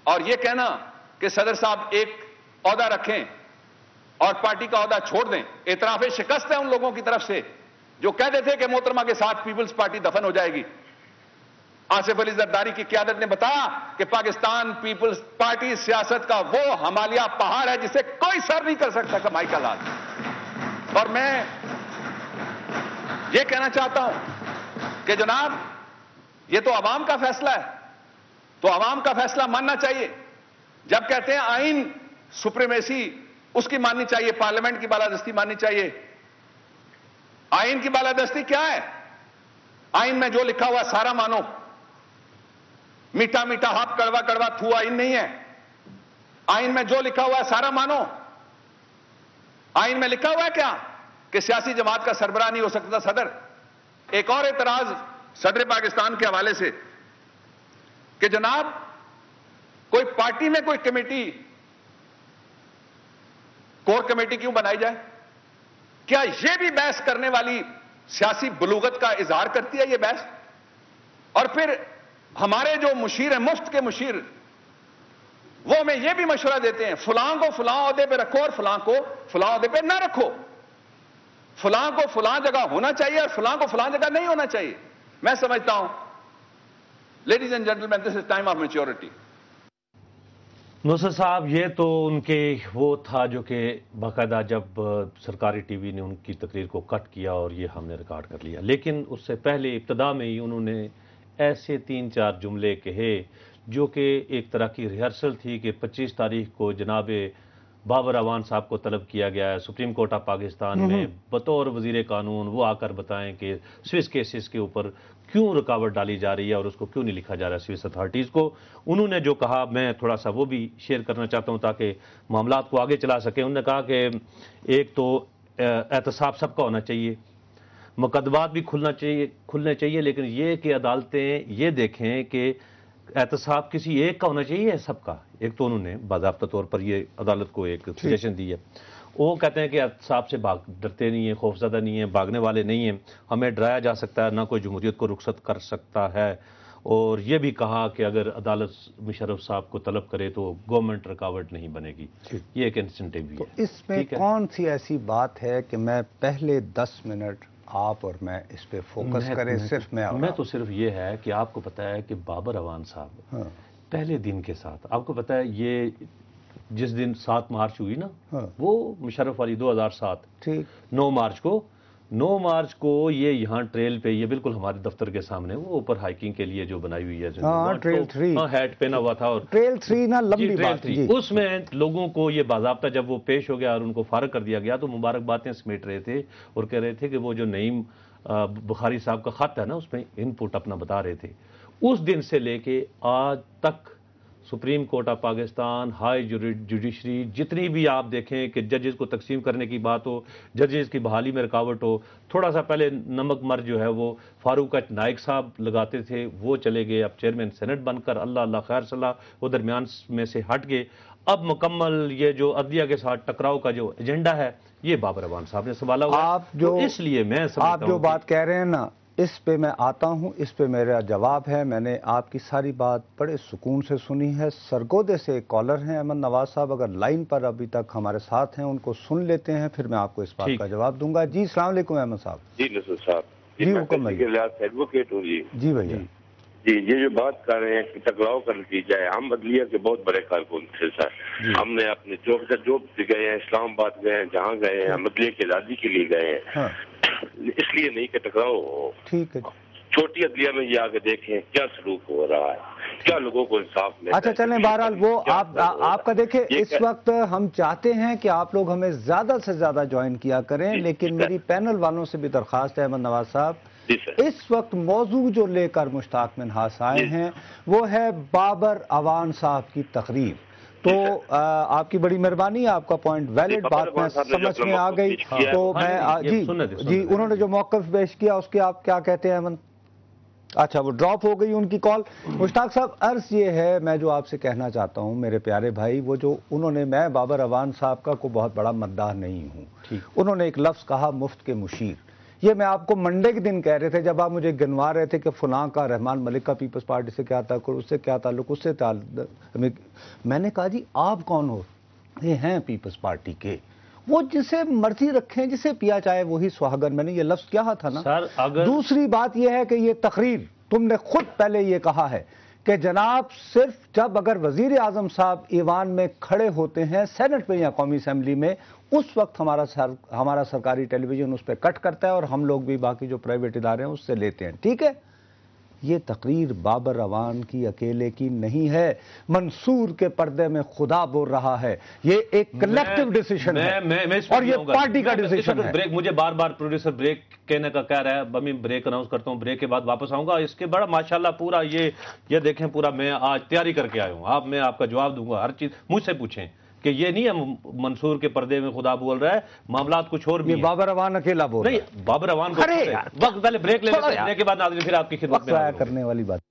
اور یہ کہنا کہ صدر صاحب ایک عہدہ رکھیں اور پارٹی کا عہدہ چھوڑ دیں، اعتراف شکست ہے ان لوگوں کی طرف سے جو کہتے تھے کہ محترمہ کے ساتھ پیپلز پارٹی دفن ہو جائے گی۔ آصف علی زرداری کی قیادت نے بتایا کہ پاکستان پیپلز پارٹی سیاست کا وہ ہمالیہ پہاڑ ہے جسے کوئی سر نہیں کر سکتا کمائی کا لال۔ اور میں یہ کہنا چاہتا ہوں کہ جناب یہ تو عوام کا فیصلہ ہے، تو عوام کا فیصلہ ماننا چاہیے۔ جب کہتے ہیں آئین سپریمیسی اس کی ماننی چاہیے، پارلیمنٹ کی بالادستی ماننی چاہیے، آئین کی بالادستی کیا ہے؟ آئین میں جو لکھا ہوا سارا مانو، میٹھا میٹھا ہاپ کڑوا کڑوا تھو آئین نہیں ہے۔ آئین میں جو لکھا ہوا ہے سارا مانو۔ آئین میں لکھا ہوا ہے کیا کہ سیاسی جماعت کا سربراہ نہیں ہو سکتا صدر۔ ایک اور اعتراض صدر پاکستان کے حوالے سے کہ جناب کوئی پارٹی میں کوئی کمیٹی، کور کمیٹی کیوں بنائی جائے؟ کیا یہ بھی بحث کرنے والی سیاسی بلوغت کا اظہار کرتی ہے یہ بحث؟ اور پھر ہمارے جو مشیر ہیں، مفت کے مشیر، وہ ہمیں یہ بھی مشورہ دیتے ہیں فلاں کو فلاں عہدے پہ رکھو اور فلاں کو فلاں عہدے پہ نہ رکھو، فلاں کو فلاں جگہ ہونا چاہیے اور فلاں کو فلاں جگہ نہیں ہونا چاہیے۔ میں سمجھتا ہوں ladies and gentlemen, this is time of maturity. Nusrat صاحب، یہ تو ان کے وہ تھا جو کہ باقاعدہ جب سرکاری ٹی وی نے ان کی تقریر کو کٹ کیا اور یہ ہم نے ریکارڈ کر لیا، لیکن اس سے پہلے ابتدا میں ہی انہوں نے ایسے 3-4 جملے کہے جو کہ ایک طرح کی ریہرسل تھی کہ 25 تاریخ کو جناب بابر اعوان صاحب کو طلب کیا گیا ہے سپریم کورٹ آف پاکستان میں بطور وزیر قانون، وہ آ کر بتائیں کہ سوئس کیسز کے اوپر کیوں رکاوٹ ڈالی جا رہی ہے اور اس کو کیوں نہیں لکھا جا رہا ہے سوئس اتھارٹیز کو۔ انہوں نے جو کہا میں تھوڑا سا وہ بھی شیئر کرنا چاہتا ہوں تاکہ معاملات کو آگے چلا سکیں۔ انہوں نے کہا کہ ایک تو احتساب سب کا ہونا چاہیے، مقدمات بھی کھلنے چاہیے، لیکن یہ کہ عدالتیں یہ دیکھیں کہ احتساب کسی ایک کا ہونا چاہیے سب کا۔ ایک تو انہوں نے باضابطہ طور پر یہ عدالت کو ایک سجیشن دی ہے۔ وہ کہتے ہیں کہ احتساب سے ڈرتے نہیں ہیں، خوفزدہ نہیں ہیں، بھاگنے والے نہیں ہیں، ہمیں ڈرایا جا سکتا ہے، نہ کوئی جمہوریت کو رخصت کر سکتا ہے۔ اور یہ بھی کہا کہ اگر عدالت مشرف صاحب کو طلب کرے تو گورنمنٹ رکاوٹ نہیں بنے گی۔ یہ ایک انسینٹیو بھی ہے۔ اس میں کون سی ایسی بات ہے کہ میں پہلے 10 منٹ آپ اور میں اس پہ فوکس کریں؟ صرف میں تو صرف یہ ہے کہ آپ کو پتا ہے کہ بابر اعوان صاحب پہلے دن کے ساتھ، آپ کو پتا ہے یہ جس دن 7 مارچ ہوئی نا، وہ مشرف والی 2007 9 مارچ کو یہ یہاں ٹریل پہ، یہ بالکل ہمارے دفتر کے سامنے، وہ اوپر ہائیکنگ کے لیے جو بنائی ہوئی ہے، ٹریل 3 ہیٹ پہنا ہوا تھا، اور ٹریل 3 نا لمبی بات، اس میں لوگوں کو یہ باضابطہ جب وہ پیش ہو گیا اور ان کو فارغ کر دیا گیا تو مبارک باتیں سمیٹ رہے تھے اور کہہ رہے تھے کہ وہ جو نعیم بخاری صاحب کا خط ہے نا، اس میں ان پٹ اپنا بتا رہے تھے۔ اس دن سے لے کے آج تک supreme court of Pakistan, high judiciary, جتنی بھی آپ دیکھیں کہ ججز کو تقسیم کرنے کی بات ہو، ججز کی بحالی میں رکاوٹ ہو، تھوڑا سا پہلے نمک مر جو ہے وہ فاروق اچ نائک صاحب لگاتے تھے، وہ چلے گئے اب چیئرمین سینٹ بن کر، اللہ اللہ خیر صلاح، وہ درمیان میں سے ہٹ گئے۔ اب مکمل یہ جو عدلیہ کے ساتھ ٹکراؤ کا جو ایجنڈا ہے یہ بابر اعوان صاحب نے سنبھالا ہوا ہے۔ اس لیے میں سمجھتا ہوں آپ جو بات کہہ رہے ہیں نا، اس پہ میں آتا ہوں، اس پہ میرا جواب ہے۔ میں نے آپ کی ساری بات بڑے سکون سے سنی ہے۔ سرگودے سے ایک کالر ہیں احمد نواز صاحب، اگر لائن پر ابھی تک ہمارے ساتھ ہیں، ان کو سن لیتے ہیں، پھر میں آپ کو اس بات کا جواب دوں گا۔ جی السلام علیکم احمد صاحب۔ جی نصرت صاحب، جی حکم بھائی، ایڈوکیٹ ہوں جی۔ جی بھیا، جی یہ جو بات کر رہے ہیں کہ ٹکراؤ کا نتیجہ ہے، ہم عدلیہ کے بہت بڑے کارکن تھے سر۔ ہم نے اپنے جو گئے ہیں، اسلام آباد گئے ہیں، جہاں گئے ہیں، ہم عدلیہ کی آزادی کے لیے گئے ہیں، اس لیے نہیں کہ ٹکراؤ ہو۔ ٹھیک ہے، چھوٹی عدلیہ میں یہ آگے دیکھیں کیا سلوک ہو رہا ہے، کیا لوگوں کو انصاف ملتا ہے۔ اچھا چلیں، بہرحال وہ آپ کا دیکھیں، اس وقت ہم چاہتے ہیں کہ آپ لوگ ہمیں زیادہ سے زیادہ جوائن کیا کریں، لیکن میری پینل والوں سے بھی درخواست ہے احمد نواز صاحب، اس وقت موضوع جو لے کر مشتاق منہاس آئے ہیں وہ ہے بابر اعوان صاحب کی تقریر۔ تو آپ کی بڑی مہربانی، آپ کا پوائنٹ ویلڈ، بات میں سمجھ میں آ گئی، تو میں جی انہوں نے جو موقف پیش کیا اس کے آپ کیا کہتے ہیں احمد؟ اچھا وہ ڈراپ ہو گئی ان کی کال۔ مشتاق صاحب عرض یہ ہے، میں جو آپ سے کہنا چاہتا ہوں میرے پیارے بھائی، وہ جو انہوں نے، میں بابر اعوان صاحب کا کوئی بہت بڑا مداح نہیں ہوں، انہوں نے ایک لفظ کہا مفت کے مشیر۔ یہ میں آپ کو منڈے کے دن کہہ رہے تھے جب آپ مجھے گنوا رہے تھے کہ فلاں کا رحمان ملک کا پیپلز پارٹی سے کیا تعلق، اس سے کیا تعلق، اس سے تعلق، میں نے کہا جی آپ کون ہو؟ یہ ہیں پیپلز پارٹی کے، وہ جسے مرضی رکھیں، جسے پیا چاہے وہی سہاگن، میں نے یہ لفظ کیا تھا نا سر۔ دوسری بات یہ ہے کہ یہ تقریر تم نے خود پہلے یہ کہا ہے کہ جناب صرف جب اگر وزیر اعظم صاحب ایوان میں کھڑے ہوتے ہیں سینٹ میں یا قومی اسمبلی میں، اس وقت ہمارا سرکاری ٹیلی ویژن اس پہ کٹ کرتا ہے اور ہم لوگ بھی باقی جو پرائیویٹ ادارے ہیں اس سے لیتے ہیں، ٹھیک ہے؟ یہ تقریر بابر اعوان کی اکیلے کی نہیں ہے، منصور کے پردے میں خدا بول رہا ہے، یہ ایک کلیکٹیو ڈیسیشن ہے اور یہ پارٹی کا ڈیسیشن ہے۔ مجھے بار بار پروڈیوسر بریک کہنے کا کہہ رہا ہے، میں بریک اناؤنس کرتا ہوں، بریک کے بعد واپس آؤں گا۔ اس کے بڑا ماشاءاللہ پورا یہ دیکھیں، پورا میں آج تیاری کر کے آیا ہوں، میں آپ کا جواب دوں گا، ہر چیز مجھ سے پوچھیں کہ یہ نہیں ہے منصور کے پردے میں خدا بول رہا ہے، معاملات کچھ اور بھی ہیں۔ بابر اعوان اکیلا بول رہا ہے، نہیں بابر اعوان کو وقت پہلے بریک لے لیتے ہیں، بریک کے بعد ناظرین پھر آپ کی خدمت میں کرنے والی بات